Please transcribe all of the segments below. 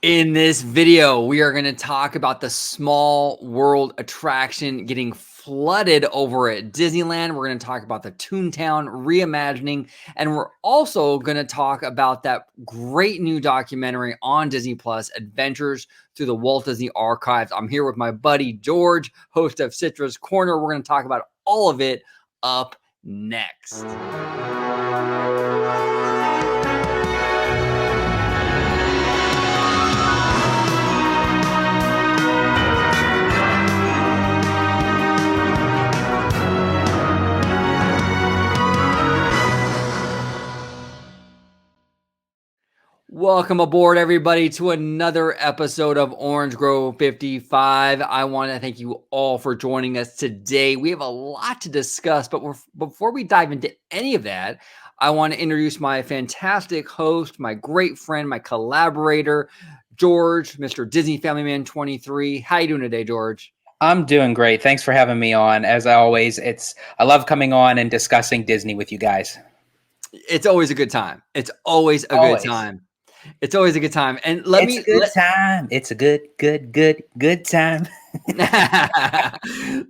In this video, we are going to talk about the Small World attraction getting flooded over at Disneyland. We're going to talk about the Toontown Reimagining, and we're also going to talk about that great new documentary on Disney Plus, Adventures Through the Walt Disney Archives. I'm here with my buddy George, host of Citra's Corner. We're going to talk about all of it up next. Welcome aboard, everybody, to another episode of Orange Grove 55. I want to thank you all for joining us today. We have a lot to discuss, but before we dive into any of that, I want to introduce my fantastic host, my great friend, my collaborator, George, Mr. Disney Family Man 23. How you doing today, George? I'm doing great. Thanks for having me on. As always, I love coming on and discussing Disney with you guys. It's always a good time. It's always a good time. It's always a good time. And It's a good time. It's a good time.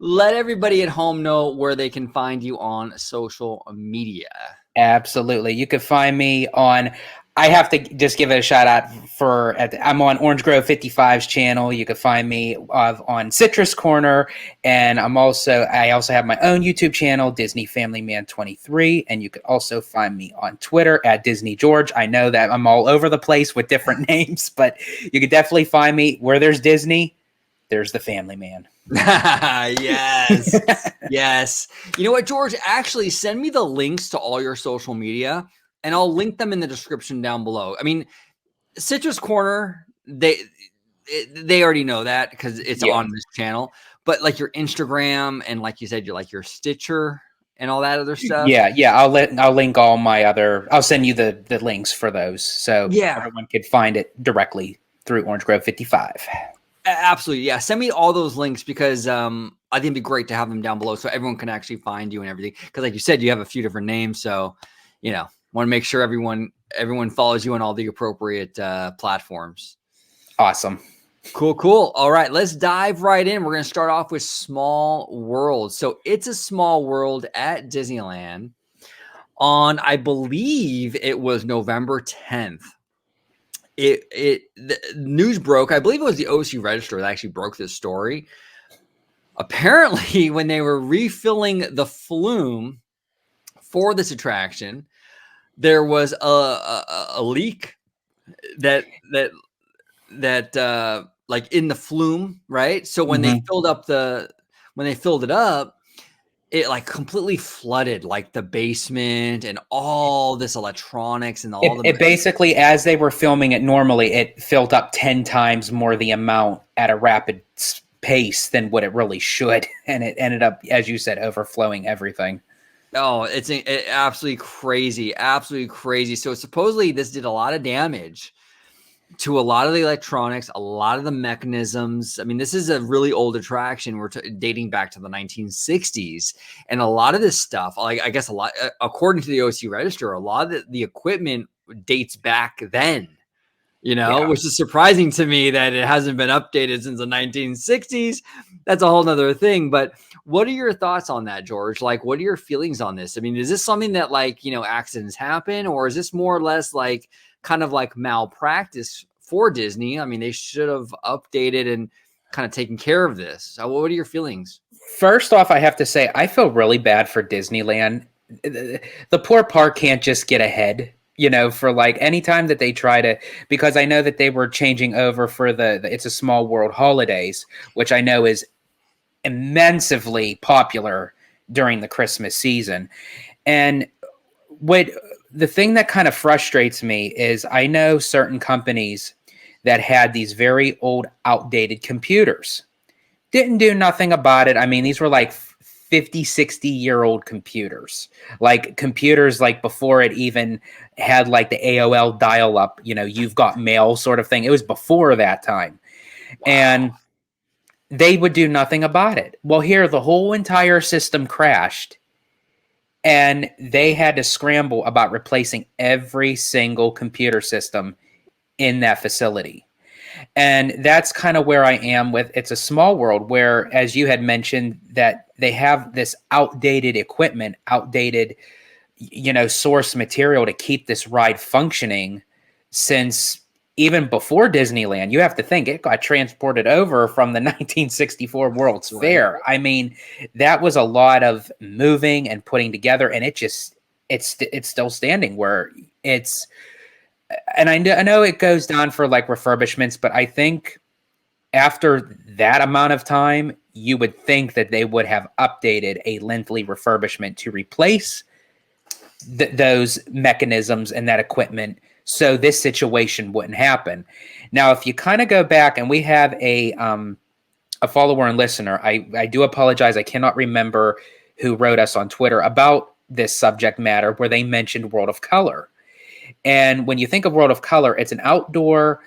Let everybody at home know where they can find you on social media. Absolutely. You can find me on, I have to just give it a shout out I'm on Orange Grove 55's channel. You can find me on Citrus Corner. And I also have my own YouTube channel, Disney Family Man 23. And you can also find me on Twitter at Disney George. I know that I'm all over the place with different names, but you can definitely find me where there's Disney, there's the Family Man. Yes. Yes. You know what, George? Actually, send me the links to all your social media, and I'll link them in the description down below. I mean, Citrus Corner, they already know that because it's on this channel. But like your Instagram and, like you said, your Stitcher and all that other stuff. Yeah. I'll link all my other. I'll send you the links for those, so everyone could find it directly through Orange Grove 55. Absolutely, yeah. Send me all those links because I think it'd be great to have them down below so everyone can actually find you and everything. Because, like you said, you have a few different names, so want to make sure everyone follows you on all the appropriate platforms. Awesome. Cool. All right, let's dive right in. We're going to start off with Small World. So It's a Small World at Disneyland on, I believe it was November 10th. The news broke. I believe it was the OC Register that actually broke this story. Apparently, when they were refilling the flume for this attraction, there was a leak that like in the flume, right? So when they filled it up, it like completely flooded like the basement and all this electronics and all it basically, as they were filming it normally, it filled up 10 times more the amount at a rapid pace than what it really should. And it ended up, as you said, overflowing everything. Oh, it's absolutely crazy. Absolutely crazy. So supposedly this did a lot of damage to a lot of the electronics, a lot of the mechanisms. I mean, this is a really old attraction. We're dating back to the 1960s. And a lot of this stuff, like I guess according to the OC Register, a lot of the equipment dates back then, which is surprising to me that it hasn't been updated since the 1960s. That's a whole nother thing. But what are your thoughts on that, George? Like, what are your feelings on this? I mean, is this something that accidents happen, or is this more or less like kind of like malpractice for Disney? I mean, they should have updated and kind of taken care of this. So what are your feelings? First off, I have to say, I feel really bad for Disneyland. The poor park can't just get ahead, for like any time that they try to, because I know that they were changing over for the It's a Small World holidays, which I know is immensely popular during the Christmas season. And the thing that kind of frustrates me is I know certain companies that had these very old, outdated computers. Didn't do nothing about it. I mean, these were like 50, 60-year-old computers. Like computers like before it even had like the AOL dial-up, you've got mail sort of thing. It was before that time. Wow. And they would do nothing about it. Well, here, the whole entire system crashed. And they had to scramble about replacing every single computer system in that facility. And that's kind of where I am with It's a Small World, where, as you had mentioned, that they have this outdated equipment, outdated, source material to keep this ride functioning since even before Disneyland. You have to think it got transported over from the 1964 World's Fair. I mean, that was a lot of moving and putting together, and it's still standing where it's. And I know it goes down for like refurbishments, but I think after that amount of time, you would think that they would have updated a lengthy refurbishment to replace those mechanisms and that equipment, so this situation wouldn't happen. Now, if you kind of go back, and we have a follower and listener, I do apologize, I cannot remember who wrote us on Twitter about this subject matter, where they mentioned World of Color. And when you think of World of Color, it's an outdoor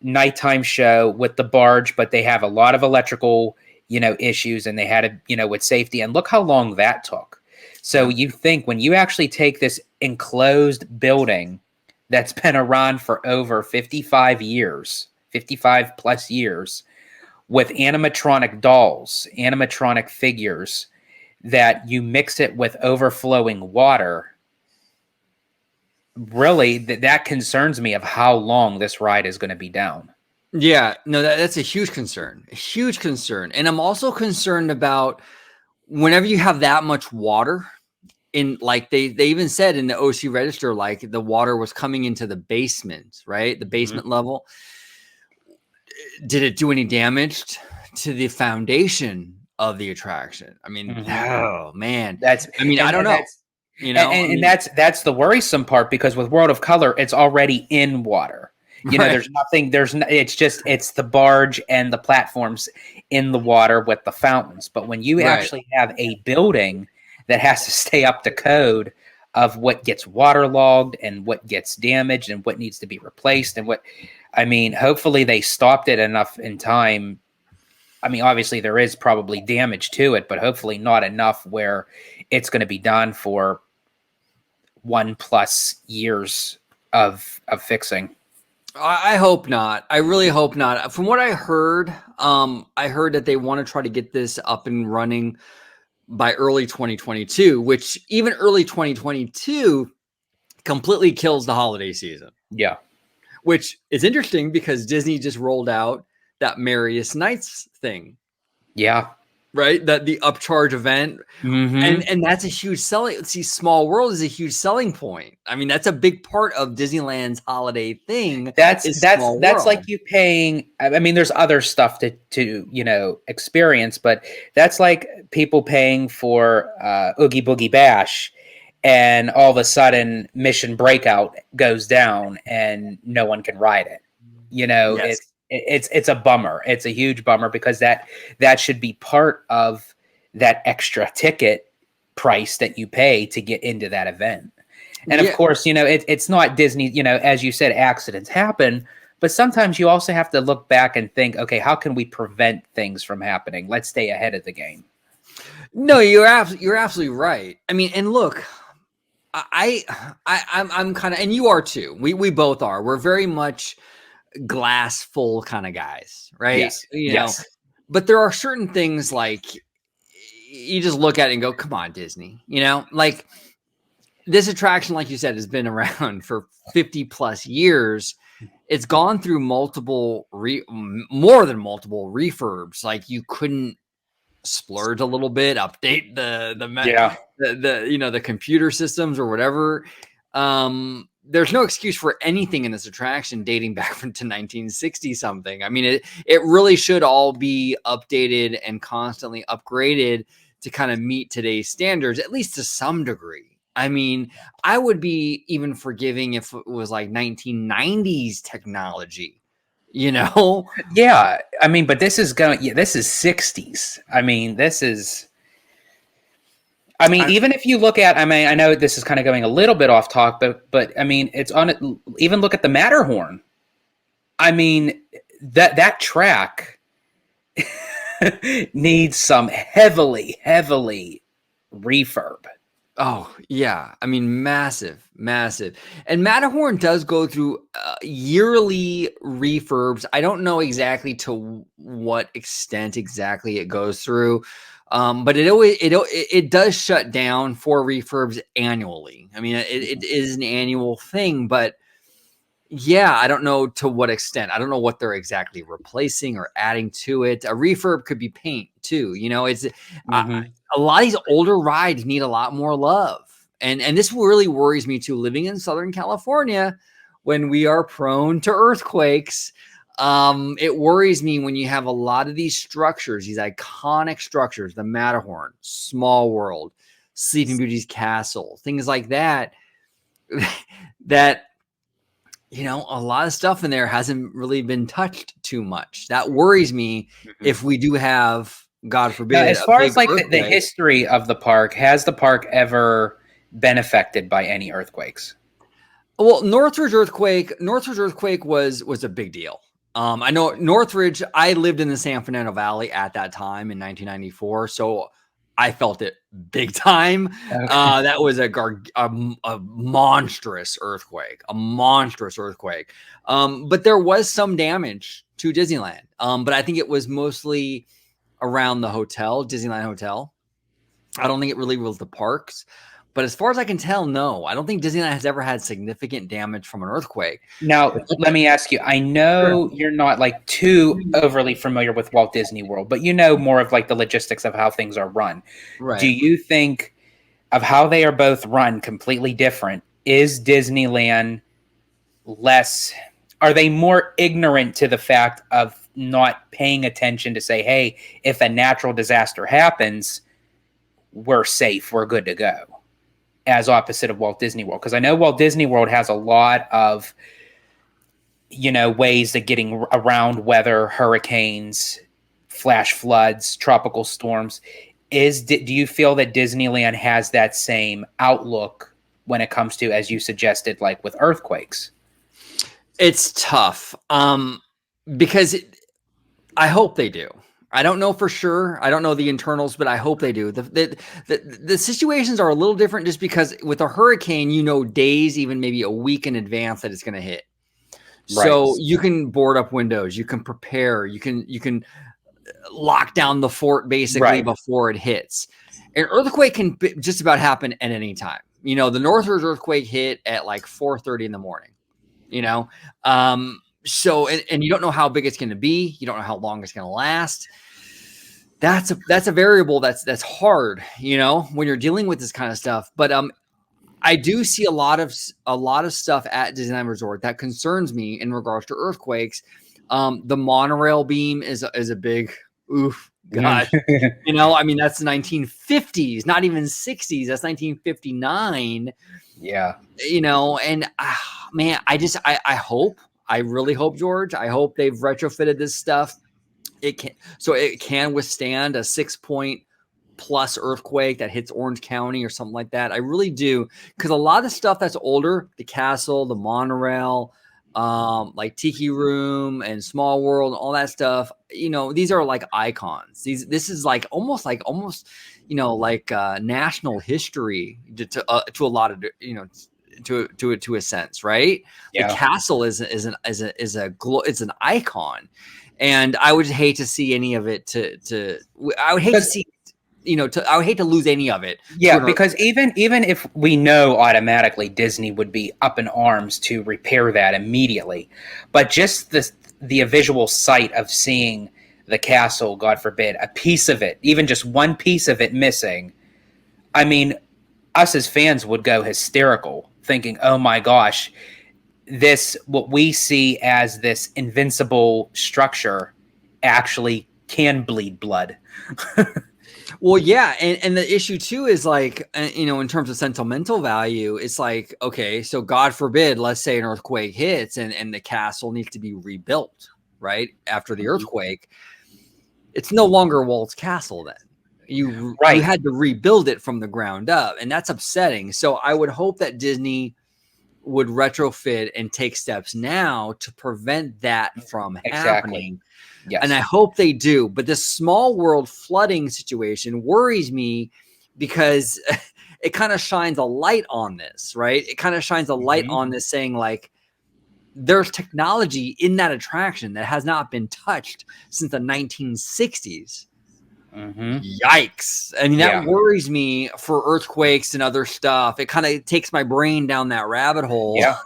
nighttime show with the barge, but they have a lot of electrical, issues, and they had to, with safety. And look how long that took. So you think when you actually take this enclosed building that's been around for over 55 years, 55 plus years, with animatronic dolls, animatronic figures, that you mix it with overflowing water, really, that concerns me of how long this ride is going to be down. Yeah, no, that's a huge concern, And I'm also concerned about whenever you have that much water in, like they even said in the OC register, like the water was coming into the basement, right? The basement level. Did it do any damage to the foundation of the attraction? I mean, oh man, I don't know. And that's the worrisome part, because with World of Color, it's already in water. There's nothing. It's the barge and the platforms in the water with the fountains. But when you actually have a building that has to stay up to code of what gets waterlogged and what gets damaged and what needs to be replaced, and hopefully they stopped it enough in time. I mean, obviously there is probably damage to it, but hopefully not enough where it's going to be done for 1+ years of fixing. I hope not. I really hope not. From what I heard that they want to try to get this up and running by early 2022, which even early 2022 completely kills the holiday season. Yeah. Which is interesting because Disney just rolled out that Merriest Nights thing. Yeah. Right? That the upcharge event. And that's a huge selling. See, Small World is a huge selling point. I mean, that's a big part of Disneyland's holiday thing. That's like you paying. I mean, there's other stuff to experience, but that's like people paying for Oogie Boogie Bash, and all of a sudden Mission Breakout goes down and no one can ride it. Yes. It's a bummer. It's a huge bummer, because that should be part of that extra ticket price that you pay to get into that event. And of course, it's not Disney, as you said, accidents happen, but sometimes you also have to look back and think, okay, how can we prevent things from happening? Let's stay ahead of the game. No, you're absolutely right. I mean, and look, I'm kind of, and you are too. We both are. We're very much glass full kind of guys, right? Yes. Yes. But there are certain things like you just look at it and go, come on, Disney. Like this attraction, like you said, has been around for 50 plus years. It's gone through more than multiple refurbs. Like you couldn't splurge a little bit, update the computer systems or whatever. There's no excuse for anything in this attraction dating back to 1960 something. I mean, it really should all be updated and constantly upgraded to kind of meet today's standards, at least to some degree. I mean, I would be even forgiving if it was like 1990s technology, Yeah. I mean, but this is 60s. I mean, even if you look at, I know this is kind of going a little bit off talk, but I mean, it's on it. Even look at the Matterhorn. I mean, that track needs some heavily refurb. Oh, yeah. I mean, massive, massive. And Matterhorn does go through yearly refurbs. I don't know exactly to what extent exactly it goes through. But it does shut down for refurbs annually. I mean, it is an annual thing, but yeah, I don't know to what extent. I don't know what they're exactly replacing or adding to it. A refurb could be paint too. You know, it's a lot of these older rides need a lot more love. And this really worries me too, living in Southern California when we are prone to earthquakes. It worries me when you have a lot of these structures, these iconic structures, the Matterhorn, Small World, Sleeping Beauty's Castle, things like that, that, you know, a lot of stuff in there hasn't really been touched too much. That worries me if we do have, God forbid. Now, as far as like the history of the park, has the park ever been affected by any earthquakes? Well, Northridge earthquake was a big deal. I know Northridge, I lived in the San Fernando Valley at that time in 1994. So I felt it big time. Okay. That was a monstrous earthquake, but there was some damage to Disneyland. But I think it was mostly around the hotel, Disneyland Hotel. I don't think it really was the parks. But as far as I can tell, no, I don't think Disneyland has ever had significant damage from an earthquake. Now, let me ask you, I know you're not like too overly familiar with Walt Disney World, but you know more of like the logistics of how things are run. Right. Do you think of how they are both run completely different? Is Disneyland are they more ignorant to the fact of not paying attention to say, hey, if a natural disaster happens, we're safe, we're good to go, as opposite of Walt Disney World? Because I know Walt Disney World has a lot of, you know, ways of getting around weather, hurricanes, flash floods, tropical storms. Do you feel that Disneyland has that same outlook when it comes to, as you suggested, like with earthquakes? It's tough because I hope they do. I don't know for sure. I don't know the internals, but I hope they do. The situations are a little different just because with a hurricane, you know, days, even maybe a week in advance that it's going to hit. Right. So you can board up windows, you can prepare, you can lock down the fort basically before it hits. An earthquake can just about happen at any time. You know, the Northridge earthquake hit at like 4:30 in the morning, you know? So, and you don't know how big it's going to be. You don't know how long it's going to last. That's a variable that's hard, you know, when you're dealing with this kind of stuff. But I do see a lot of stuff at Disneyland Resort that concerns me in regards to earthquakes. The monorail beam is a big oof. Gosh, you know, I mean, that's the 1950s, not even 60s. That's 1959. Yeah, you know, and man, I really hope, George, I hope they've retrofitted this stuff. It can withstand a 6-point plus earthquake that hits Orange County or something like that. I really do, because a lot of stuff that's older, the castle, the monorail, like Tiki Room and Small World, all that stuff, you know, these are like icons. This is like almost, you know, like national history to a lot of, you know, to a sense, right? Yeah. The castle is an icon, and I would hate to see any of it I would hate to see, you know, I would hate to lose any of it. Yeah, because even if we know automatically Disney would be up in arms to repair that immediately, but just the visual sight of seeing the castle, God forbid, a piece of it, even just one piece of it missing, I mean, us as fans would go hysterical, thinking, oh my gosh, what we see as this invincible structure actually can bleed blood. Well, yeah, and the issue too is like, you know, in terms of sentimental value, it's like, okay, so God forbid, let's say an earthquake hits and the castle needs to be rebuilt, right? After the earthquake, it's no longer Walt's castle then. You had to rebuild it from the ground up, and that's upsetting. So I would hope that Disney would retrofit and take steps now to prevent that from happening. Yes. And I hope they do. But this Small World flooding situation worries me because it kind of shines a light on this, right? It kind of shines a light on this, saying like, there's technology in that attraction that has not been touched since the 1960s. Yikes. I mean, that worries me for earthquakes and other stuff. It kind of takes my brain down that rabbit hole a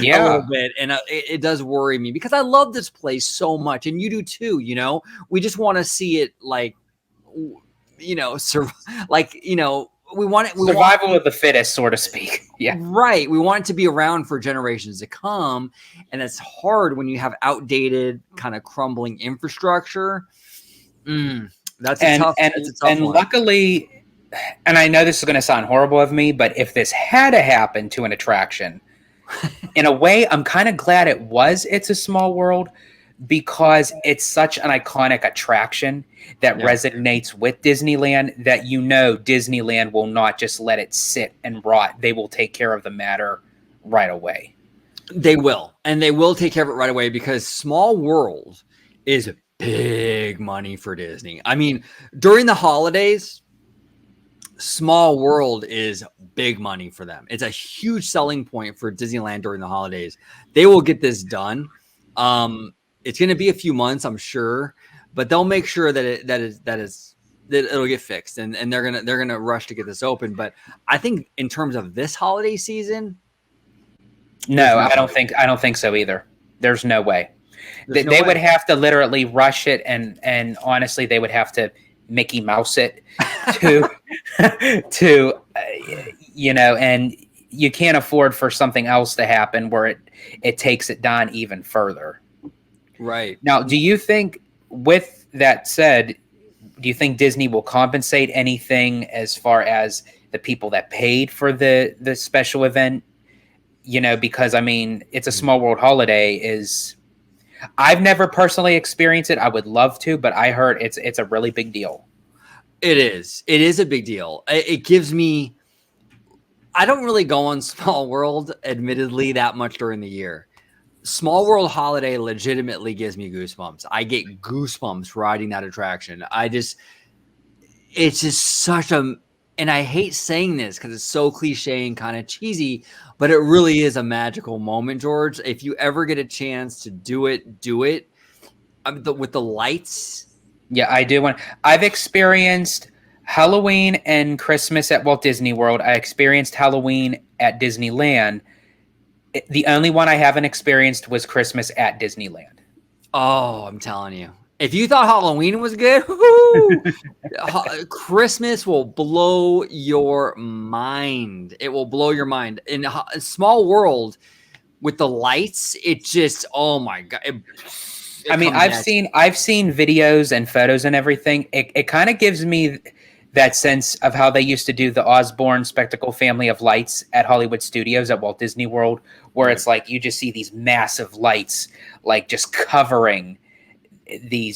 little bit. And it does worry me because I love this place so much. And you do too, you know, we just want to see it like, you know, we want it. Survival of the fittest, so to speak. Yeah. Right. We want it to be around for generations to come. And it's hard when you have outdated kind of crumbling infrastructure. That's a tough one. Luckily, and I know this is going to sound horrible of me, but if this had to happen to an attraction, in a way, I'm kind of glad it was It's a Small World, because it's such an iconic attraction that resonates with Disneyland, that you know Disneyland will not just let it sit and rot. They will take care of the matter right away. They will. And they will take care of it right away, because Small World is big money for Disney. I mean, during the holidays, Small World is big money for them. It's a huge selling point for Disneyland during the holidays. They will get this done. It's going to be a few months, I'm sure, but they'll make sure that it'll get fixed, and they're gonna rush to get this open. But I think in terms of this holiday season, no, I don't think so either. There's no way. They would have to literally rush it, and honestly, they would have to Mickey Mouse it to you know, and you can't afford for something else to happen where it takes it down even further. Right. Now, do you think, with that said, do you think Disney will compensate anything as far as the people that paid for the special event? You know, because I mean, It's a Small World holiday is, I've never personally experienced it. I would love to, but I heard it's a really big deal. It is. It is a big deal. It gives me, I don't really go on Small World, admittedly, that much during the year. Small World holiday legitimately gives me goosebumps. I get goosebumps riding that attraction. It's just such a, and I hate saying this because it's so cliche and kind of cheesy, but it really is a magical moment, George. If you ever get a chance to do it, do it. With the lights. Yeah, I do. I've experienced Halloween and Christmas at Walt Disney World. I experienced Halloween at Disneyland. The only one I haven't experienced was Christmas at Disneyland. Oh, I'm telling you. If you thought Halloween was good, Christmas will blow your mind. It will blow your mind. In a Small World, with the lights, it just, oh my God. I mean, I've seen videos and photos and everything. It kind of gives me that sense of how they used to do the Osborne Spectacle Family of Lights at Hollywood Studios at Walt Disney World, where it's like you just see these massive lights, like just covering the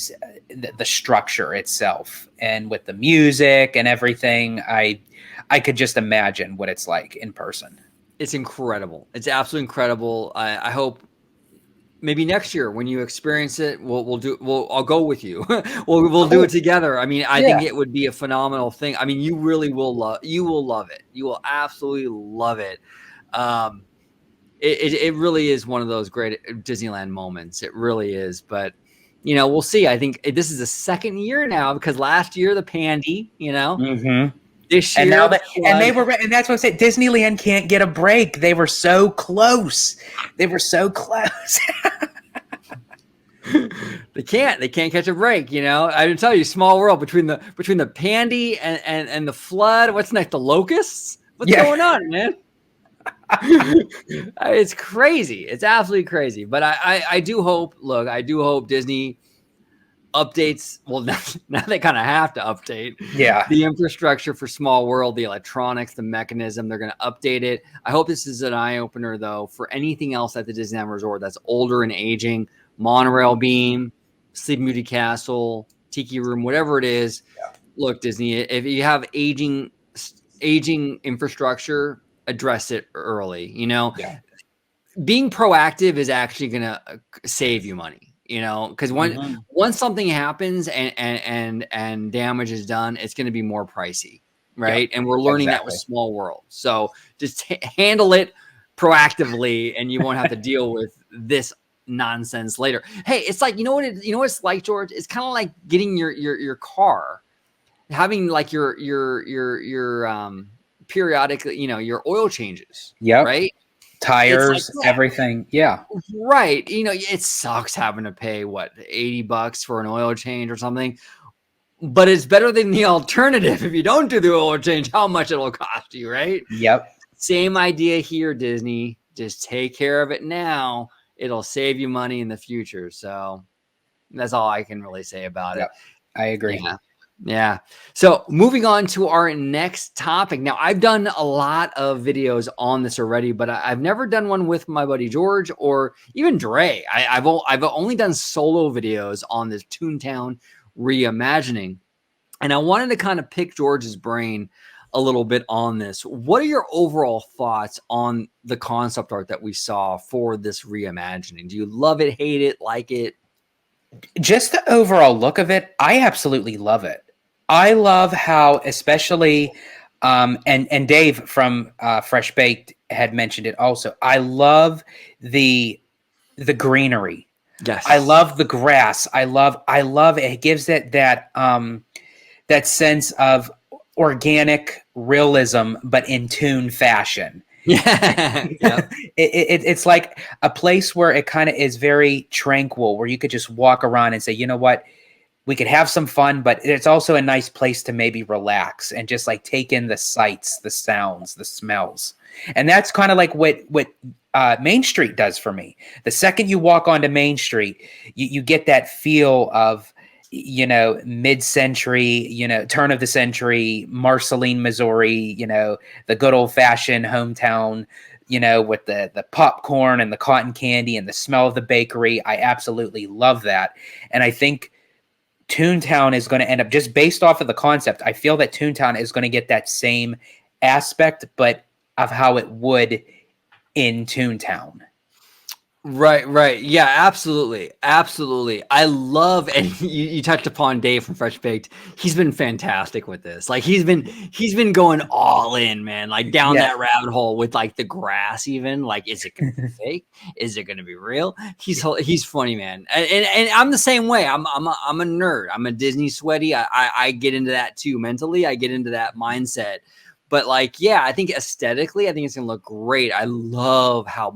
structure itself, and with the music and everything, I could just imagine what it's like in person. It's incredible. It's absolutely incredible. I hope maybe next year when you experience it, I'll go with you. we'll do it together. I mean, I think it would be a phenomenal thing. I mean, you really will love it. You will absolutely love it. It really is one of those great Disneyland moments. It really is. But you know, we'll see. I think this is the second year now, because last year the Pandy, you know, this year, and that's what I said. Disneyland can't get a break. They were so close. They can't catch a break. You know, I didn't tell you, Small World, between the Pandy and the flood. What's next? The locusts. What's going on, man? It's crazy. It's absolutely crazy. But I do hope. Look, I do hope Disney updates. Well, now they kind of have to update. The infrastructure for Small World, the electronics, the mechanism. They're going to update it. I hope this is an eye opener, though, for anything else at the Disneyland Resort that's older and aging. Monorail beam, Sleeping Beauty Castle, Tiki Room, whatever it is. Look, Disney, if you have aging infrastructure, address it early. You know, being proactive is actually going to save you money. You know, because once something happens and damage is done, it's going to be more pricey. right? Yep. And we're learning that with Exactly. Small World. So just handle it proactively, and you won't have to deal with this nonsense later. Hey, it's like, you know what it's like, George? It's kind of like getting your car, having like your periodic, your oil changes, Yep. right? It's like Tires, that. everything. Yeah. Right. It sucks having to pay what, $80 for an oil change or something. But it's better than the alternative. If you don't do the oil change, how much it'll cost you, right? Yep. Same idea here, Disney. Just take care of it now. It'll save you money in the future. So that's all I can really say about it. Yep. I agree. Yeah. Yeah. So moving on to our next topic. Now, I've done a lot of videos on this already, but I've never done one with my buddy George or even Dre. I've only done solo videos on this Toontown Reimagining. And I wanted to kind of pick George's brain a little bit on this. What are your overall thoughts on the concept art that we saw for this reimagining? Do you love it, hate it, like it? Just the overall look of it, I absolutely love it. I love how, especially, and Dave from Fresh Baked had mentioned it also. I love the greenery. Yes. I love the grass. I love it. It gives it that that sense of organic realism, but in Toon fashion. Yeah. Yeah. It's like a place where it kind of is very tranquil, where you could just walk around and say, you know what, we could have some fun, but it's also a nice place to maybe relax and just like take in the sights, the sounds, the smells. And that's kind of like what Main Street does for me. The second you walk onto Main Street, you get that feel of, mid-century, turn of the century, Marceline, Missouri, the good old-fashioned hometown, with the popcorn and the cotton candy and the smell of the bakery. I absolutely love that. And I think Toontown is going to end up, just based off of the concept, I feel that Toontown is going to get that same aspect, but of how it would in Toontown. Right. Yeah, absolutely. I love, and you touched upon Dave from Fresh Baked. He's been fantastic with this. Like he's been going all in, man, like down that rabbit hole with like the grass even. Like, is it gonna be fake? Is it gonna be real? He's funny, man. And I'm the same way. I'm a nerd. I'm a Disney sweaty. I get into that too mentally. I get into that mindset. But like, yeah, I think aesthetically, I think it's gonna look great. I love how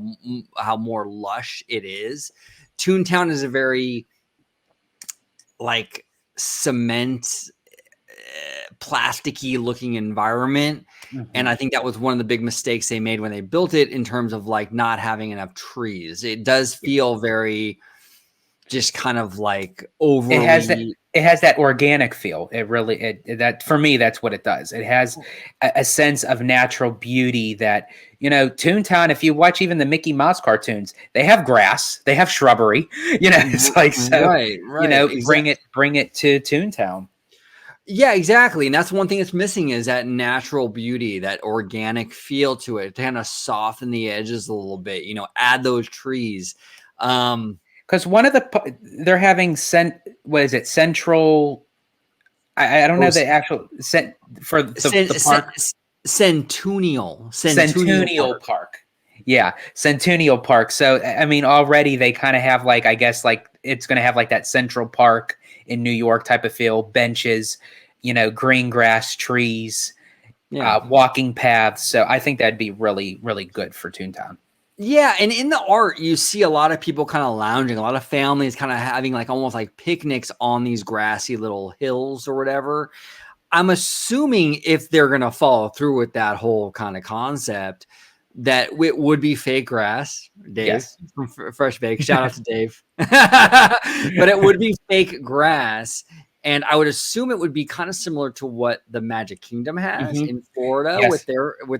more lush it is. Toontown is a very like cement, plasticky looking environment, and I think that was one of the big mistakes they made when they built it in terms of like not having enough trees. It does feel very just kind of like overly. It has that organic feel. It really, that for me, that's what it does. It has a sense of natural beauty that, Toontown, if you watch even the Mickey Mouse cartoons, they have grass, they have shrubbery, it's like, so, right. Exactly. bring it to Toontown. Yeah, exactly. And that's one thing that's missing is that natural beauty, that organic feel to it, to kind of soften the edges a little bit, add those trees. Because they're having Central. I don't know the actual for the park. Centennial Park. Yeah, Centennial Park. So I mean, already they kind of have like, I guess like it's going to have like that Central Park in New York type of feel, benches, green grass, trees, walking paths. So I think that'd be really, really good for Toontown. Yeah, and in the art, you see a lot of people kind of lounging, a lot of families kind of having like almost like picnics on these grassy little hills or whatever. I'm assuming if they're going to follow through with that whole kind of concept, that it would be fake grass. Dave from Fresh Bake, shout out to Dave. But it would be fake grass. And I would assume it would be kind of similar to what the Magic Kingdom has in Florida with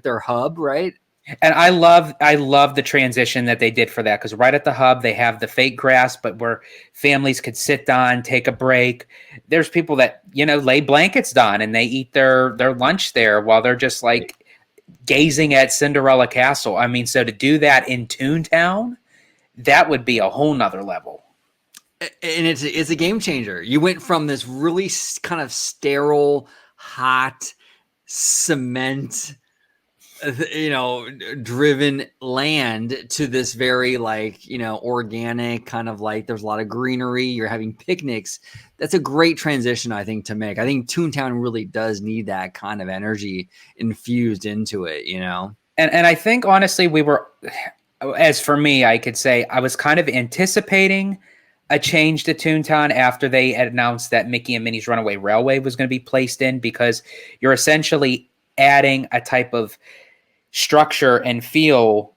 their hub, right? And I love the transition that they did for that, because right at the hub they have the fake grass, but where families could sit down, take a break. There's people that lay blankets down and they eat their lunch there while they're just like gazing at Cinderella Castle. I mean, so to do that in Toontown, that would be a whole nother level. And it's a game changer. You went from this really kind of sterile, hot, cement, driven land to this very organic kind of like there's a lot of greenery. You're having picnics. That's a great transition, I think, to make. I think Toontown really does need that kind of energy infused into it, And I think honestly, as for me, I could say I was kind of anticipating a change to Toontown after they announced that Mickey and Minnie's Runaway Railway was going to be placed in, because you're essentially adding a type of structure and feel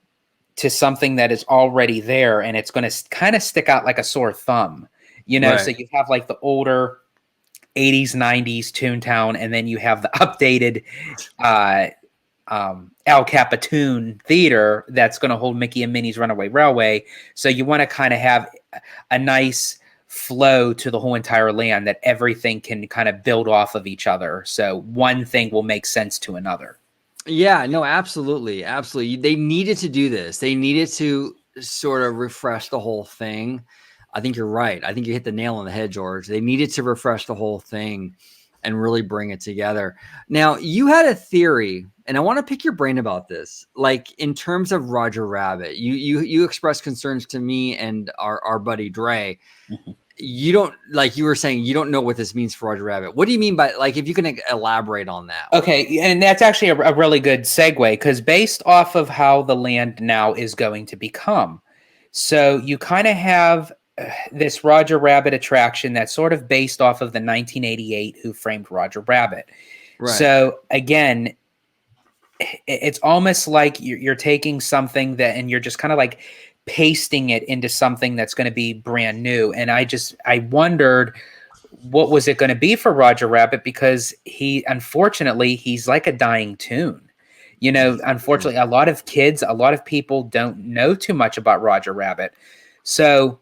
to something that is already there, and it's going to kind of stick out like a sore thumb, Right. So you have like the older 80s, 90s Toontown, and then you have the updated El Capitan Theater that's going to hold Mickey and Minnie's Runaway Railway. So you want to kind of have a nice flow to the whole entire land that everything can kind of build off of each other. So one thing will make sense to another. Yeah, no, absolutely. Absolutely. They needed to do this. They needed to sort of refresh the whole thing. I think you're right. I think you hit the nail on the head, George. They needed to refresh the whole thing and really bring it together. Now, you had a theory, and I want to pick your brain about this. Like in terms of Roger Rabbit, you expressed concerns to me and our buddy Dre. Mm-hmm. You don't, like you were saying, you don't know what this means for Roger Rabbit. What do you mean by, like, if you can elaborate on that? Okay, and that's actually a really good segue, because based off of how the land now is going to become, so you kind of have this Roger Rabbit attraction that's sort of based off of the 1988 Who Framed Roger Rabbit. Right. So again, it's almost like you're taking something that, and you're just kind of like pasting it into something that's going to be brand new. And I wondered, what was it going to be for Roger Rabbit? Because unfortunately, he's like a dying tune. Unfortunately, a lot of kids, a lot of people don't know too much about Roger Rabbit. So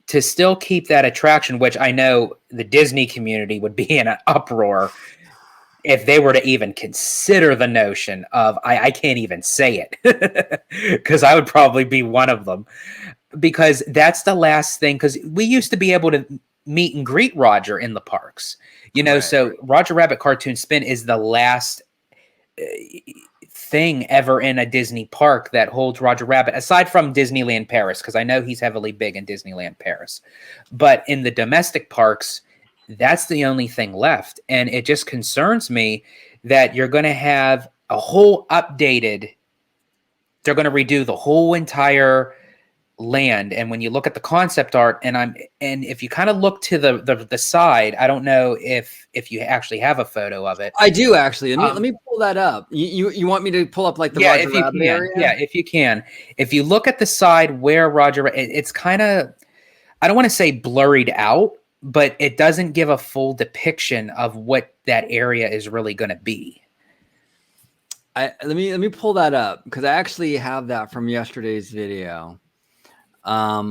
to still keep that attraction, which I know the Disney community would be in an uproar if they were to even consider the notion of, I can't even say it, because I would probably be one of them, because that's the last thing, because we used to be able to meet and greet Roger in the parks, Right. So Roger Rabbit Cartoon Spin is the last thing ever in a Disney park that holds Roger Rabbit, aside from Disneyland Paris, because I know he's heavily big in Disneyland Paris. But in the domestic parks, that's the only thing left. And it just concerns me that you're going to have a whole updated, they're going to redo the whole entire land. And when you look at the concept art, and if you kind of look to the side, I don't know if you actually have a photo of it. I do actually. Let me pull that up. You want me to pull up like the Roger Rabbit area? Yeah, if you can. If you look at the side where Roger, it's kind of, I don't want to say blurred out, but it doesn't give a full depiction of what that area is really going to be. Let me pull that up, because I actually have that from yesterday's video. Let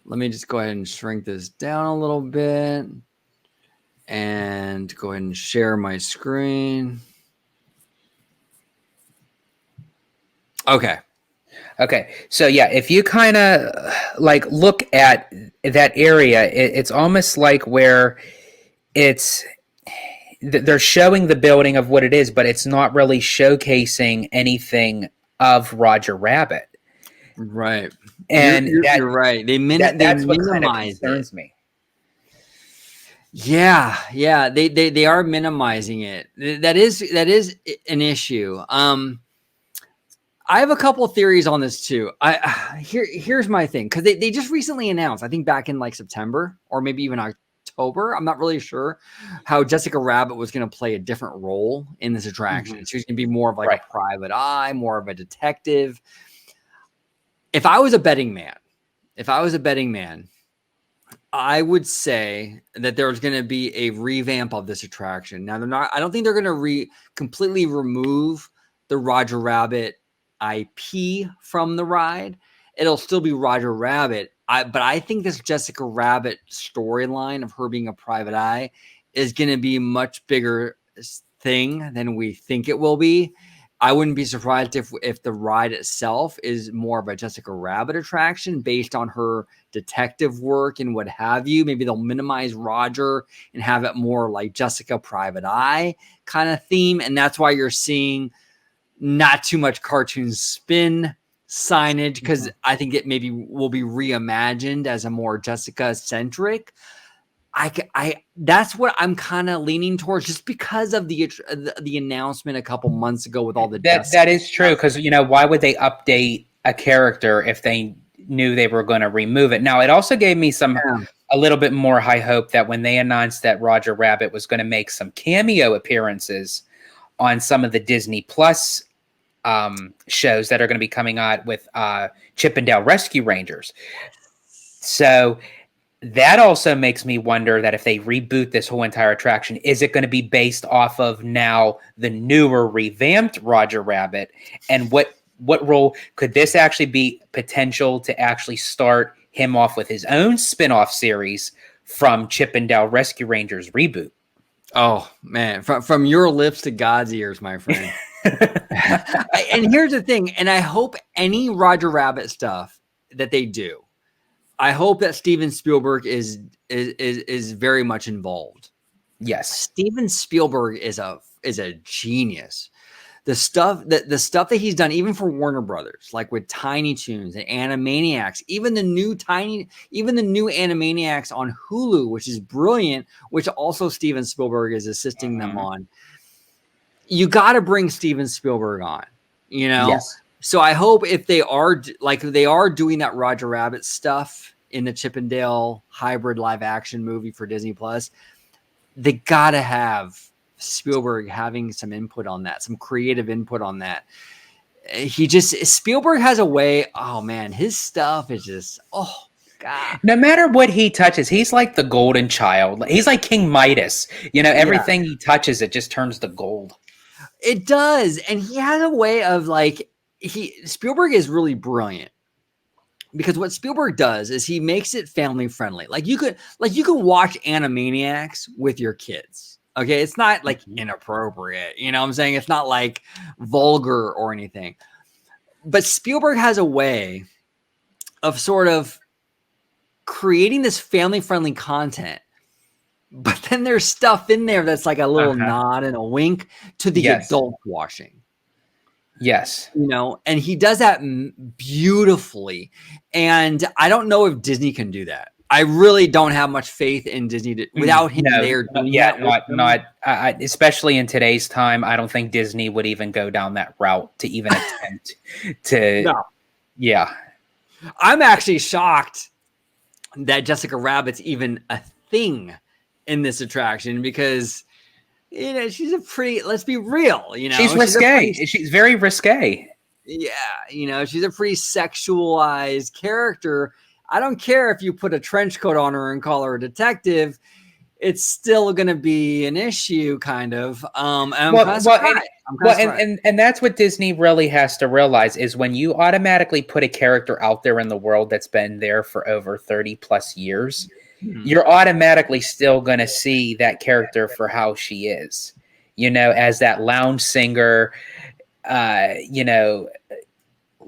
me just go ahead and shrink this down a little bit and go ahead and share my screen. Okay. So yeah, if you kind of like look at that area, it's almost like where they're showing the building of what it is, but it's not really showcasing anything of Roger Rabbit. Right. And you're right. That's what kind of concerns me. Yeah. They are minimizing it. That is an issue. I have a couple of theories on this too. Here's my thing, because they just recently announced, I think back in like September or maybe even October, I'm not really sure, how Jessica Rabbit was going to play a different role in this attraction. Mm-hmm. She was going to be more of like a private eye, more of a detective. If I was a betting man, I would say that there's going to be a revamp of this attraction. Now, I don't think they're going to completely remove the Roger Rabbit IP from the ride. It'll still be Roger Rabbit. But I think this Jessica Rabbit storyline of her being a private eye is going to be a much bigger thing than we think it will be. I wouldn't be surprised if the ride itself is more of a Jessica Rabbit attraction based on her detective work and what have you. Maybe they'll minimize Roger and have it more like Jessica Private Eye kind of theme. And that's why you're seeing not too much cartoon spin signage, because I think it maybe will be reimagined as a more Jessica centric. That's what I'm kind of leaning towards, just because of the announcement a couple months ago with all the that is true, because why would they update a character if they knew they were going to remove it? Now, it also gave me a little bit more high hope that when they announced that Roger Rabbit was going to make some cameo appearances on some of the Disney Plus shows that are going to be coming out with Chip and Dale Rescue Rangers. So that also makes me wonder that if they reboot this whole entire attraction, is it going to be based off of now the newer, revamped Roger Rabbit? And what role could this actually be potential to actually start him off with his own spin-off series from Chip and Dale Rescue Rangers reboot? Oh, man. From your lips to God's ears, my friend. And here's the thing, and I hope any Roger Rabbit stuff that they do, I hope that Steven Spielberg is very much involved. Yes, Steven Spielberg is a genius. The stuff that he's done, even for Warner Brothers, like with Tiny Toons and Animaniacs, even the new Animaniacs on Hulu, which is brilliant, which also Steven Spielberg is assisting them on. You got to bring Steven Spielberg on, Yes. So I hope if they are doing that Roger Rabbit stuff in the Chip and Dale hybrid live action movie for Disney Plus, they got to have Spielberg having some input on that, some creative input on that. Spielberg has a way. Oh man, his stuff is just, oh God. No matter what he touches, he's like the golden child. He's like King Midas. Everything he touches, it just turns to gold. It does. And he has a way of Spielberg is really brilliant, because what Spielberg does is he makes it family friendly. Like you could watch Animaniacs with your kids. Okay. It's not like inappropriate. You know what I'm saying? It's not like vulgar or anything, but Spielberg has a way of sort of creating this family friendly content. But then there's stuff in there that's like a little nod and a wink to the adult washing. Yes. And he does that beautifully. And I don't know if Disney can do that. I really don't have much faith in Disney without him there. Especially in today's time, I don't think Disney would even go down that route to even attempt to. No. Yeah. I'm actually shocked that Jessica Rabbit's even a thing in this attraction, because she's a pretty, let's be real, she's risque. She's very risque. Yeah, she's a pretty sexualized character. I don't care if you put a trench coat on her and call her a detective, it's still going to be an issue, kind of. And that's what Disney really has to realize, is when you automatically put a character out there in the world that's been there for over 30 plus years, you're automatically still going to see that character for how she is, as that lounge singer,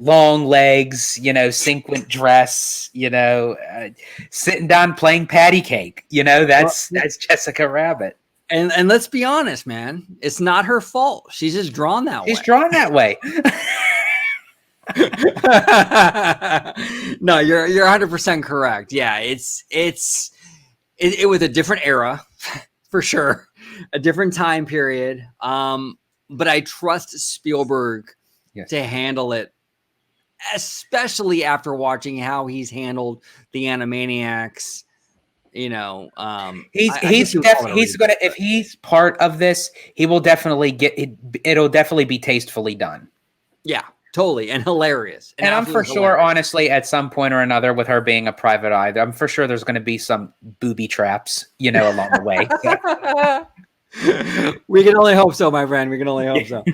long legs, sequin dress, sitting down playing patty cake, that's Jessica Rabbit. And let's be honest, man, it's not her fault. She's just drawn that way. She's drawn that way. No, you're 100% correct. Yeah, it was a different era for sure, a different time period. But I trust Spielberg to handle it, especially after watching how he's handled the Animaniacs. He's gonna, if he's part of this, he will definitely it'll definitely be tastefully done. Yeah. Totally. And hilarious. And I'm for sure, honestly, at some point or another, with her being a private eye, I'm for sure there's going to be some booby traps, along the way. We can only hope so, my friend. We can only hope so.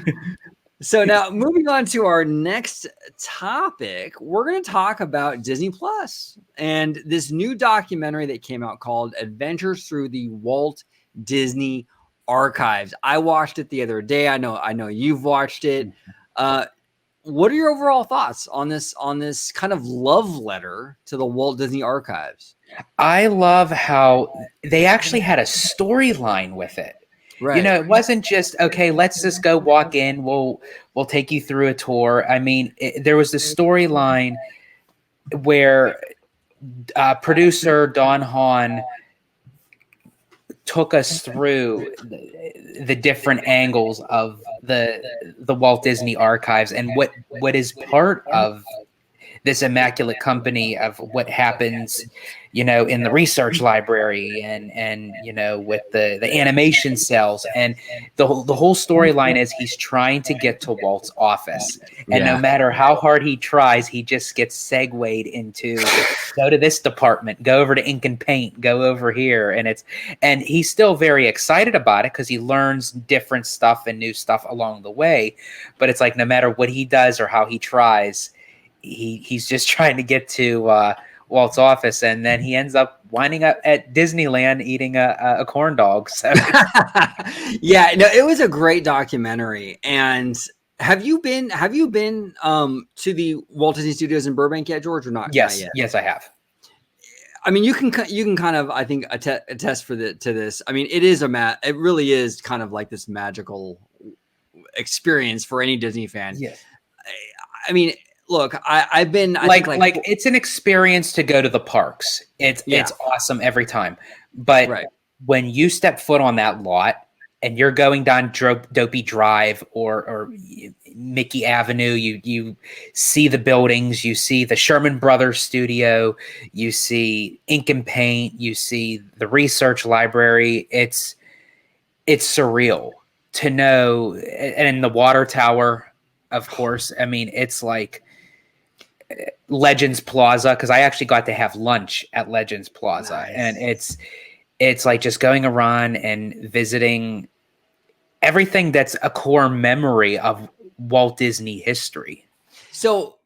So now, moving on to our next topic, we're going to talk about Disney Plus and this new documentary that came out called Adventures Through the Walt Disney Archives. I watched it the other day. I know you've watched it. What are your overall thoughts on this kind of love letter to the Walt Disney Archives? I love how they actually had a storyline with it. Right. You know, it wasn't just, okay, let's just go walk in. We'll take you through a tour. I mean, there was the storyline where producer Don Hahn took us through the different angles of the Walt Disney Archives and what is part of this immaculate company of what happens, you know, in the research library and you know, with the animation cells. And the whole storyline is he's trying to get to Walt's office. And no matter how hard he tries, he just gets segued into go to this department, go over to ink and paint, go over here. And he's still very excited about it because he learns different stuff and new stuff along the way. But it's like, no matter what he does or how he tries, he's just trying to get to Walt's office, and then he ends up winding up at Disneyland eating a corn dog. So. Yeah, no, it was a great documentary. And have you been to the Walt Disney Studios in Burbank yet, George, or not? Yes, not yet? Yes, I have. I mean, you can kind of, I think, attest to this. I mean, it really is kind of like this magical experience for any Disney fan. Yes. I mean, look, I've been like it's an experience to go to the parks. It's awesome every time. But when you step foot on that lot and you're going down Dopey Drive or Mickey Avenue, you see the buildings, you see the Sherman Brothers studio, you see ink and paint, you see the research library. It's surreal to know. And the water tower, of course. I mean, it's like Legends Plaza, because I actually got to have lunch at Legends Plaza. Nice. And it's like just going around and visiting everything that's a core memory of Walt Disney history. So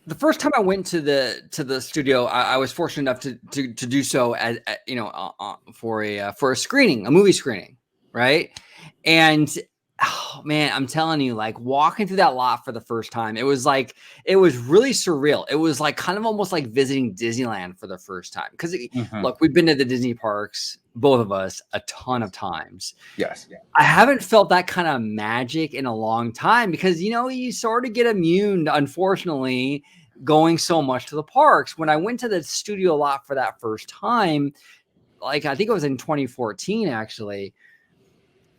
the first time I went to the studio, I was fortunate enough to do so as you know, for a screening, a movie screening, right? And oh man, I'm telling you, like walking through that lot for the first time, it was really surreal. It was like kind of almost like visiting Disneyland for the first time. Because look, we've been to the Disney parks, both of us, a ton of times. Yes. I haven't felt that kind of magic in a long time because, you know, you sort of get immune, unfortunately, going so much to the parks. When I went to the studio lot for that first time, like I think it was in 2014, actually,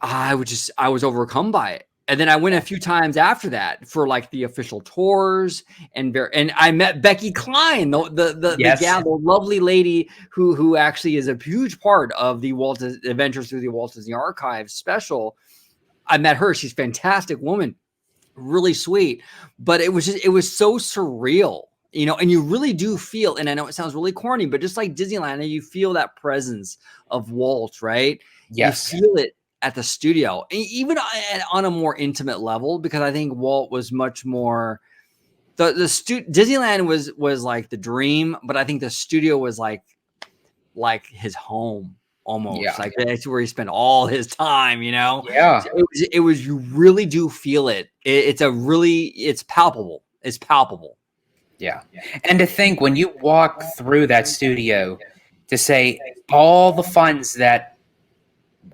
I was overcome by it. And then I went a few times after that for like the official tours and I met Becky Klein, the gal, the lovely lady who actually is a huge part of the Adventures Through the Walt Disney Archives special. I met her. She's a fantastic woman, really sweet, but it was so surreal, you know, and you really do feel, and I know it sounds really corny, but just like Disneyland, you feel that presence of Walt, right? Yes. You feel it at the studio, even on a more intimate level, because I think Walt was much more Disneyland was like the dream, but I think the studio was like his home almost. Yeah. Like that's where he spent all his time, you know? Yeah. So it was, you really do feel it. It's palpable. It's palpable. Yeah. And to think when you walk through that studio, to say all the funds that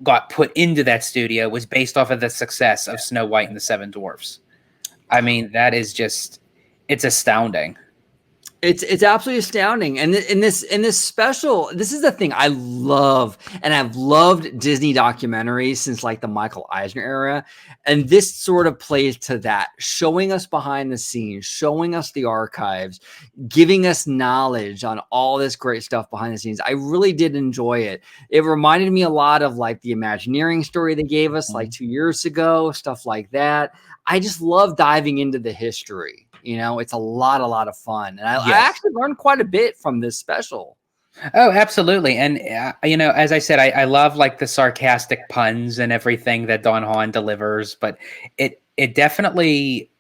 got put into that studio was based off of the success of Snow White and the Seven Dwarfs. I mean, that is just, it's astounding. It's absolutely astounding. And in this special, this is the thing I love, and I've loved Disney documentaries since like the Michael Eisner era. And this sort of plays to that, showing us behind the scenes, showing us the archives, giving us knowledge on all this great stuff behind the scenes. I really did enjoy it. It reminded me a lot of like the Imagineering story they gave us like 2 years ago, stuff like that. I just love diving into the history. You know, it's a lot of fun. And I actually learned quite a bit from this special. Oh, absolutely. And, you know, as I said, I love like the sarcastic puns and everything that Don Hahn delivers, but it definitely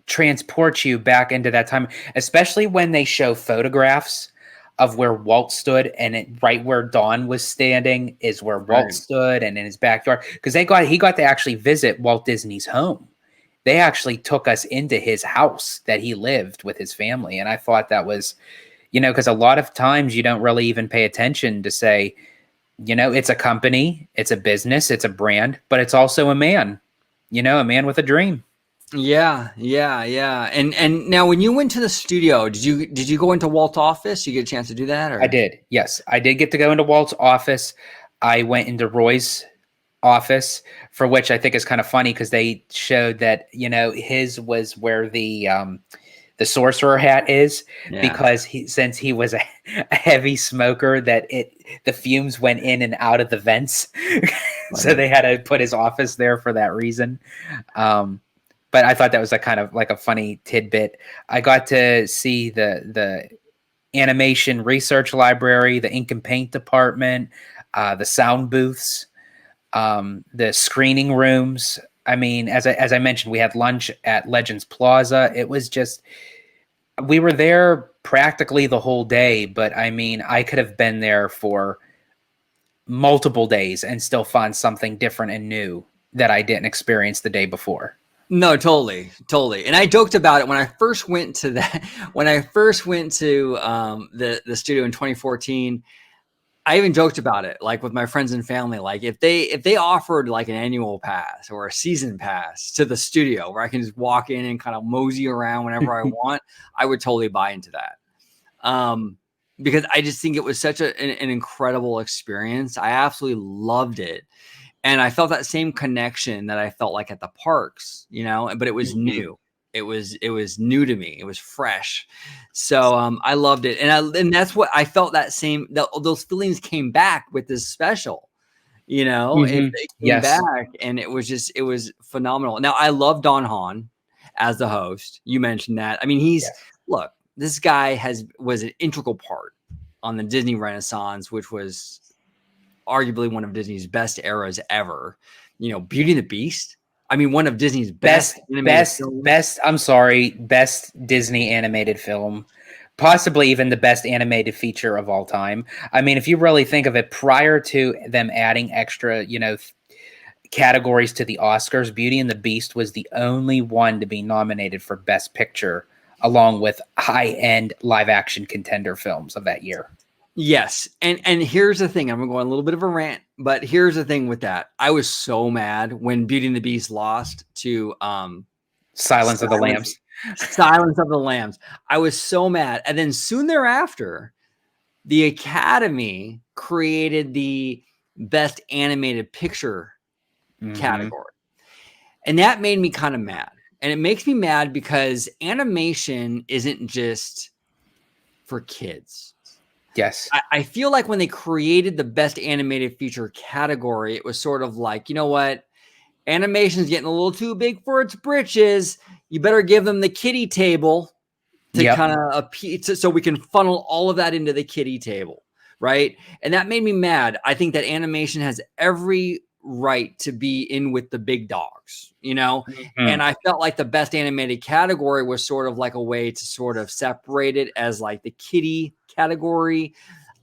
transports you back into that time, especially when they show photographs of where Walt stood, and right where Dawn was standing is where Walt stood, and in his backyard, because he got to actually visit Walt Disney's home. They actually took us into his house that he lived with his family, and I thought that was, because a lot of times you don't really even pay attention to say, it's a company, it's a business, it's a brand, but it's also a man, a man with a dream. Yeah. And now, when you went to the studio, did you go into Walt's office? You get a chance to do that? Or? I did. Yes, I did get to go into Walt's office. I went into Roy's office, for which I think is kind of funny because they showed that his was where the sorcerer hat is, because since he was a heavy smoker, that the fumes went in and out of the vents, so they had to put his office there for that reason. But I thought that was a kind of like a funny tidbit. I got to see the animation research library, the ink and paint department, the sound booths, the screening rooms. I mean, as I mentioned, we had lunch at Legends Plaza. It was just, we were there practically the whole day, but I mean, I could have been there for multiple days and still find something different and new that I didn't experience the day before. No, totally. And I joked about it when I first went to the studio in 2014. I even joked about it, like with my friends and family, like if they offered like an annual pass or a season pass to the studio where I can just walk in and kind of mosey around whenever I want, I would totally buy into that. Because I just think it was such an incredible experience. I absolutely loved it. And I felt that same connection that I felt like at the parks, but it was new. It was new to me. It was fresh. So I loved it. And that's what I felt, those feelings came back with this special, it came back, and it was phenomenal. Now, I love Don Hahn as the host. You mentioned that. I mean, look, this guy was an integral part on the Disney Renaissance, which was arguably one of Disney's best eras ever. Beauty and the Beast. I mean, one of Disney's best Disney animated film, possibly even the best animated feature of all time. I mean, if you really think of it, prior to them adding extra, categories to the Oscars, Beauty and the Beast was the only one to be nominated for Best Picture, along with high-end live-action contender films of that year. Yes. And here's the thing. I'm going to go on a little bit of a rant, but here's the thing with that. I was so mad when Beauty and the Beast lost to Silence of the Lambs. Silence of the Lambs. I was so mad. And then soon thereafter, the Academy created the Best Animated Picture category. And that made me kind of mad. And it makes me mad because animation isn't just for kids. Yes. I feel like when they created the Best Animated Feature category, it was sort of like, you know what? Animation's getting a little too big for its britches. You better give them the kiddie table to kind of so we can funnel all of that into the kiddie table, right? And that made me mad. I think that animation has every right to be in with the big dogs, and I felt like the Best Animated category was sort of like a way to sort of separate it as like the kiddie category.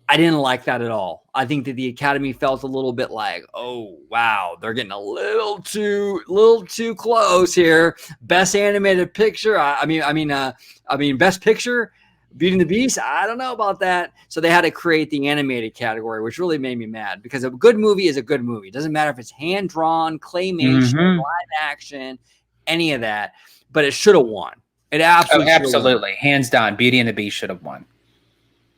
I didn't like that at all. I think that the Academy felt a little bit like, oh wow, they're getting a little too close here. Best Animated Picture. I mean, Best Picture, Beauty and the Beast. I don't know about that. So they had to create the animated category, which really made me mad because a good movie is a good movie. It doesn't matter if it's hand drawn, claymation, live action, any of that. But it should have won. It absolutely, hands down, Beauty and the Beast should have won.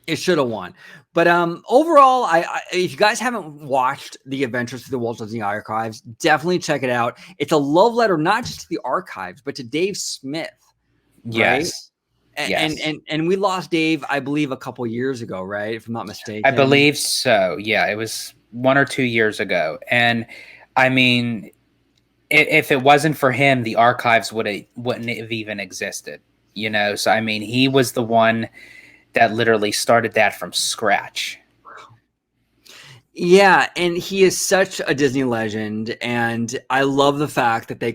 It should have won. But overall, I if you guys haven't watched The Adventures Through the Walt Disney Archives, definitely check it out. It's a love letter, not just to the archives, but to Dave Smith. Yes. Right? And we lost Dave, I believe, a couple years ago, right? If I'm not mistaken. I believe so. Yeah, it was 1 or 2 years ago. And I mean, if it wasn't for him, the archives wouldn't have even existed. So I mean, he was the one that literally started that from scratch. Yeah, and he is such a Disney legend, and I love the fact that they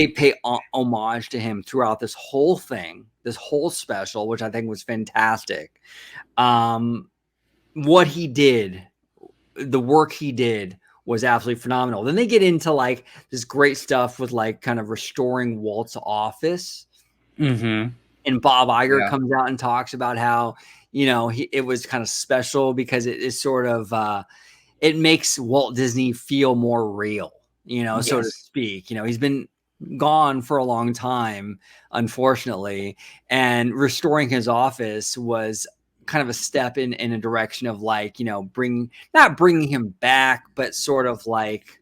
pay homage to him throughout this whole thing, this whole special, which I think was fantastic. What he did, the work he did was absolutely phenomenal. Then they get into like this great stuff with like kind of restoring Walt's office. Mm-hmm. And Bob Iger comes out and talks about how, you know, it was kind of special because it is sort of, it makes Walt Disney feel more real, you know, so to speak. You know, he's been gone for a long time, unfortunately, and restoring his office was kind of a step in a direction of like, you know, not bringing him back, but sort of like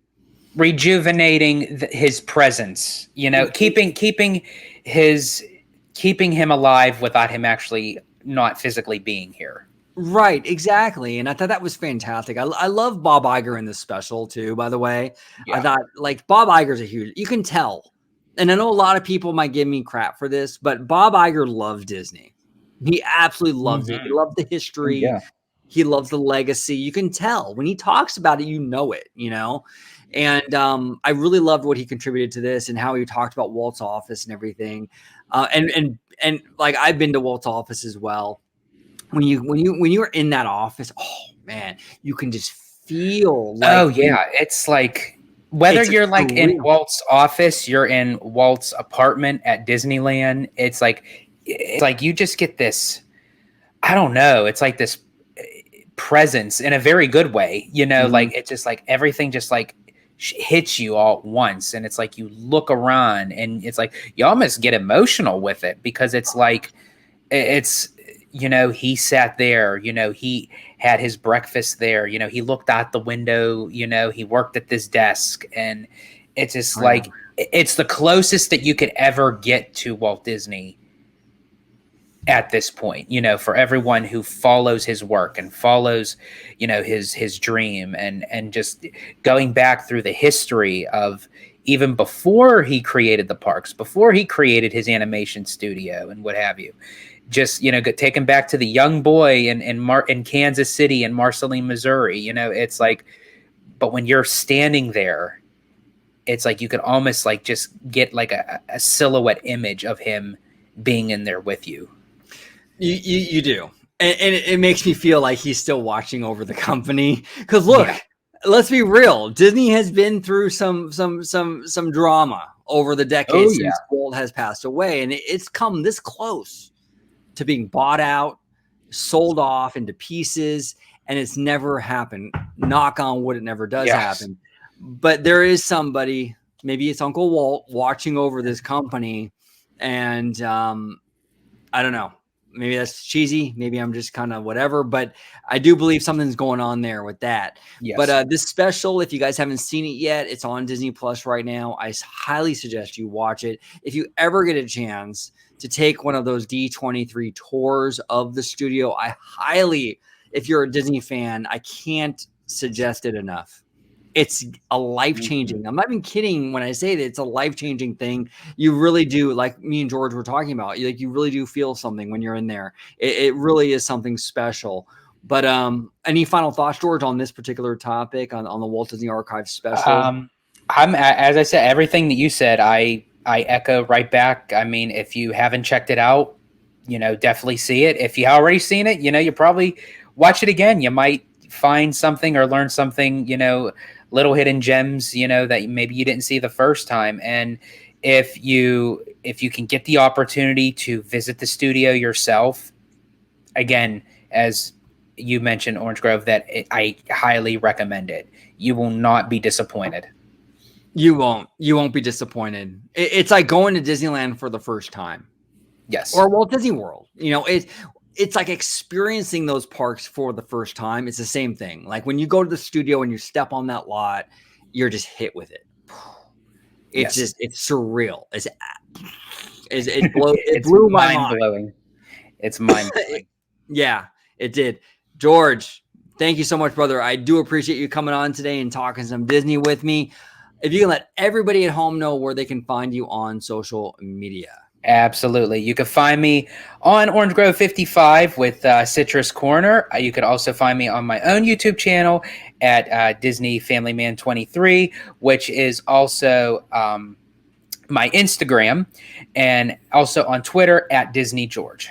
rejuvenating his presence, you know, keeping him alive without him actually not physically being here. Right, exactly. And I thought that was fantastic. I love Bob Iger in this special too, by the way. I thought like Bob Iger's you can tell. And I know a lot of people might give me crap for this, but Bob Iger loved Disney. He absolutely loves it. He loved the history. Yeah. He loves the legacy. You can tell when he talks about it, you know it, you know? And I really loved what he contributed to this and how he talked about Walt's office and everything. And like I've been to Walt's office as well. When you're in that office, oh man, you can just feel like it's like whether you're like in Walt's office, you're in Walt's apartment at Disneyland, it's like you just get this, I don't know, it's like this presence in a very good way, you know, like it's just like everything just like hits you all at once, and it's like you look around and it's like you almost get emotional with it because it's like it's, you know, he sat there, you know, he had his breakfast there, you know, he looked out the window, you know, he worked at this desk, and it's just like it's the closest that you could ever get to Walt Disney at this point, you know, for everyone who follows his work and follows, you know, his dream, and just going back through the history of even before he created the parks, before he created his animation studio and what have you. Just, you know, taken back to the young boy in Kansas City and Marceline, Missouri, you know, it's like, but when you're standing there, it's like you could almost like just get like a silhouette image of him being in there with you. You do. And it makes me feel like he's still watching over the company. Because look, let's be real. Disney has been through some drama over the decades since Walt has passed away. And it's come this close to being bought out, sold off into pieces, and it's never happened. Knock on wood, it never does happen. But there is somebody, maybe it's Uncle Walt, watching over this company. And I don't know. Maybe that's cheesy. Maybe I'm just kind of whatever. But I do believe something's going on there with that. Yes. But this special, if you guys haven't seen it yet, it's on Disney Plus right now. I highly suggest you watch it. If you ever get a chance to take one of those D23 tours of the studio, I highly, if you're a Disney fan, I can't suggest it enough. It's a life-changing. I'm not even kidding when I say that it's a life-changing thing. You really do, like me and George were talking about, like you really do feel something when you're in there. It really is something special. But any final thoughts, George, on this particular topic, on the Walt Disney Archive special? As I said, everything that you said, I echo right back. I mean, if you haven't checked it out, you know, definitely see it. If you already seen it, you know, you probably watch it again. You might find something or learn something, you know, little hidden gems, you know, that maybe you didn't see the first time. And if you can get the opportunity to visit the studio yourself, again, as you mentioned, Orange Grove, I highly recommend it. You will not be disappointed. You won't be disappointed. It's like going to Disneyland for the first time. Yes. Or Walt Disney World. You know, it's like experiencing those parks for the first time. It's the same thing. Like when you go to the studio and you step on that lot, you're just hit with it. It's just, it's surreal. It blew my mind. Blowing. It's mind blowing. Yeah, it did. George, thank you so much, brother. I do appreciate you coming on today and talking some Disney with me. If you can let everybody at home know where they can find you on social media. Absolutely. You can find me on Orange Grove 55 with Citrus Corner. You could also find me on my own YouTube channel at Disney Family Man 23, which is also my Instagram. and also on Twitter at Disney George.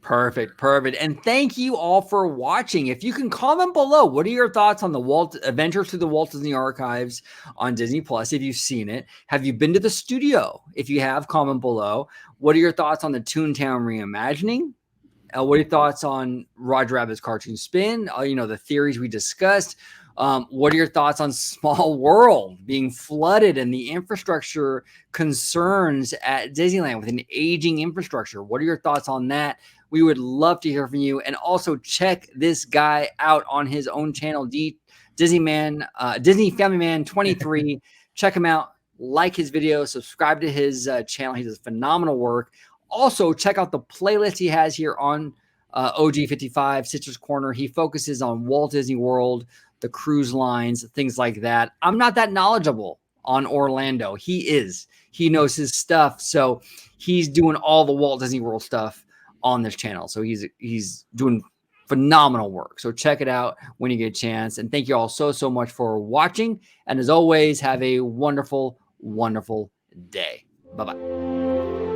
Perfect. And thank you all for watching. If you can comment below, what are your thoughts on the Adventures Through the Walt Disney Archives on Disney Plus? If you've seen it, have you been to the studio? If you have, comment below. What are your thoughts on the Toontown Reimagining? What are your thoughts on Roger Rabbit's Cartoon Spin? The theories we discussed. What are your thoughts on Small World being flooded and the infrastructure concerns at Disneyland with an aging infrastructure? What are your thoughts on that? We would love to hear from you. And also check this guy out on his own channel, Disney Family Man 23. Check him out. Like his video. Subscribe to his channel. He does phenomenal work. Also, check out the playlist he has here on OG55, Citrus Corner. He focuses on Walt Disney World, the cruise lines, things like that. I'm not that knowledgeable on Orlando. He is. He knows his stuff. So he's doing all the Walt Disney World stuff on this channel. So he's doing phenomenal work. So check it out when you get a chance. And thank you all so much for watching. And as always, have a wonderful, wonderful day. Bye-bye.